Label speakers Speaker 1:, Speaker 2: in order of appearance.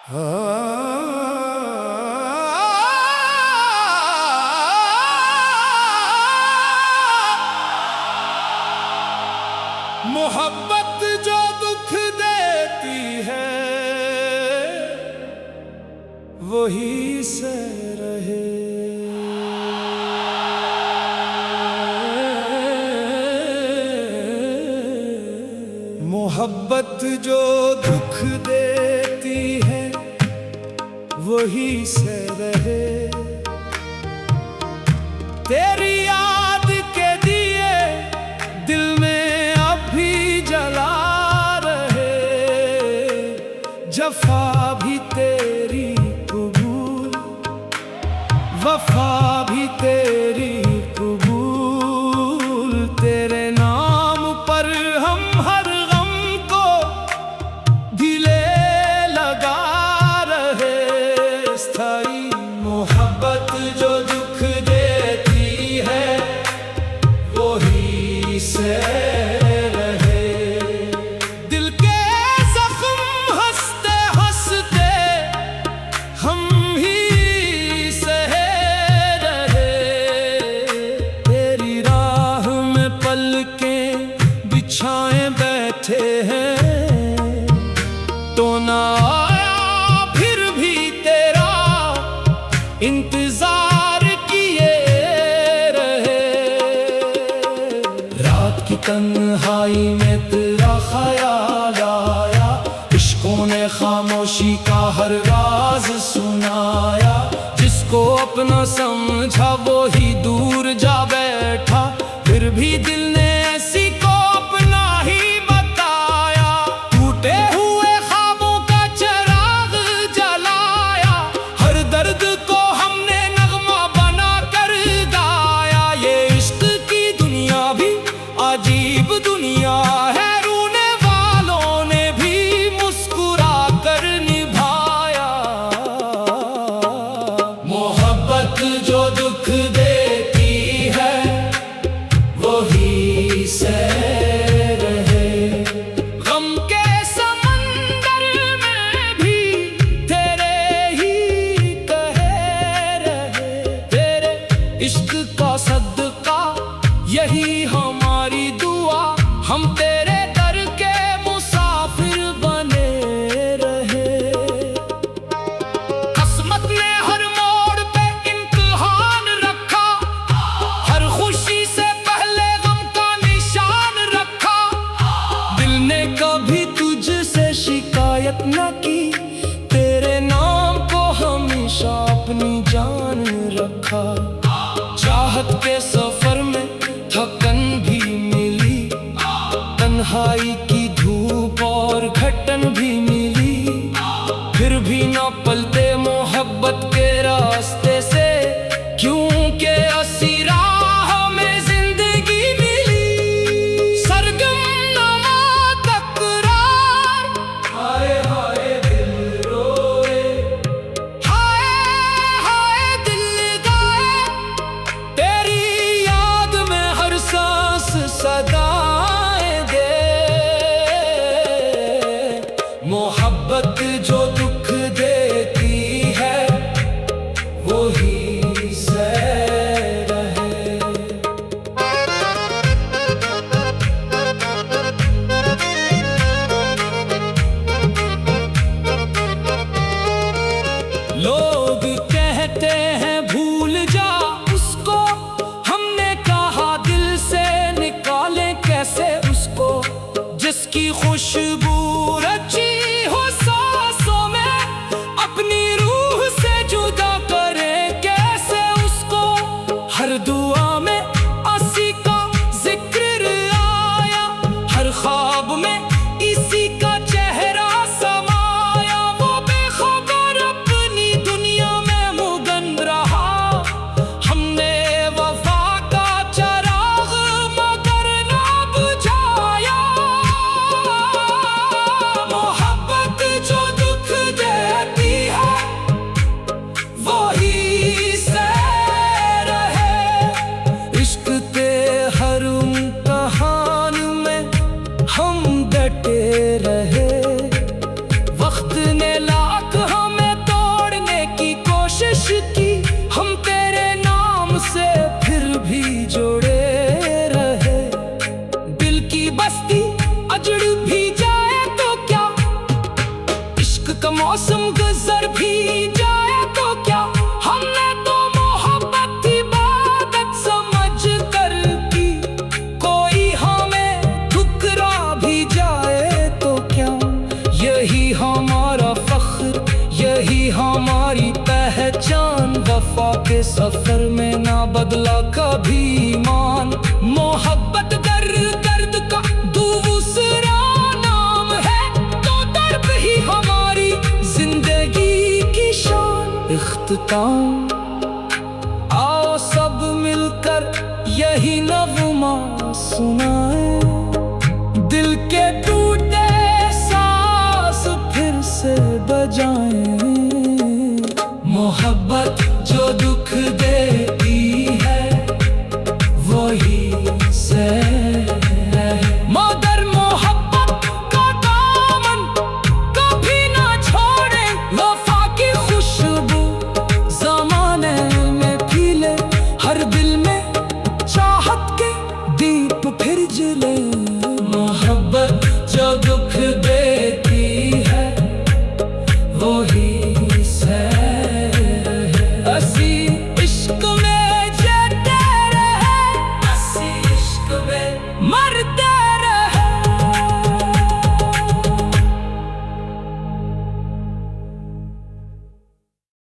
Speaker 1: मोहब्बत जो दुख देती है वही से रहे। मोहब्बत जो दुख देती है वही से रहे। तेरी याद के दिए दिल में अब भी जला रहे। जफा भी तेरी कबूल, वफा भी तेरी कबूल। तेरे नाम पर हम हर गम को दिले लगा रहे। स्थाई मोहब्बत जो दुख देती है वही से रहे। दिल के जख्म हंसते हंसते हम ही सहे रहे। तेरी राह में पलकें बिछाए बैठे हैं तो ना आया फिर भी तेरा इंतजार किए रहे। रात की तन्हाई में तेरा ख्याल आया। इश्कों ने खामोशी का हर राज सुनाया। जिसको अपना समझा वो ही दूर जा बैठा। फिर भी दिल ने ऐसी को अपना ही बताया। टूटे हुए ख्वाबों का चिराग जलाया। हर दर्द को हमने नगमा बना कर गाया। ये इश्क की दुनिया भी अजीब दुनिया है। रोने वालों ने भी मुस्कुरा कर निभाया। मोहब्बत जो दुख देती है वही से रहे। गम के समंदर में भी तेरे ही कहे रहे। तेरे इश्क का सदका यही हमारी दुआ। हम तेरे दर के मुसाफिर बने रहे। किस्मत ने हर मोड़ पे इम्तिहान रखा। हर खुशी से पहले गम का निशान रखा। दिल ने कभी तुझसे शिकायत न की। तेरे नाम को हमेशा अपनी जान रखा। चाहत के सफर में थकन भी मिली। तन्हाई की धूप और घटन भी मिली। फिर भी न पलटे मोहब्बत के रास्ते से। क्योंकि असी राह में जिंदगी मिली। सरगम नमा तकरार। हाय हाय दिल रोए, हाय हाय दिल गाए। तेरी याद में हर सांस सदाएं दे। मोहब्बत जो दुख देती है वही से रहे। लोग कहते हैं भूल जा उसको। हमने कहा दिल से निकालें कैसे उसको। जिसकी खुशबू रची हो सांसों में मौसम गुजर भी जाए तो क्या, हमने तो मोहब्बत इबादत समझ कर की। कोई हमें ठुकरा भी जाए तो क्या, यही हमारा फख्र, यही हमारी पहचान। वफा के सफर में ना बदला कभी ईमान। मोहब्बत दर्द का दूसरा नाम है, तो दर्द ही हमारी जिंदगी की शान। इख्तिताम आओ सब मिलकर यही नग़मा सुनाए, दिल के टूटे सांस फिर से बजाएं। मोहब्बत जो दुख देती है वही से है, मगर मोहब्बत का दामन कभी ना छोड़े। वफा की खुशबू जमाने में फैले, हर दिल में चाहत के दीप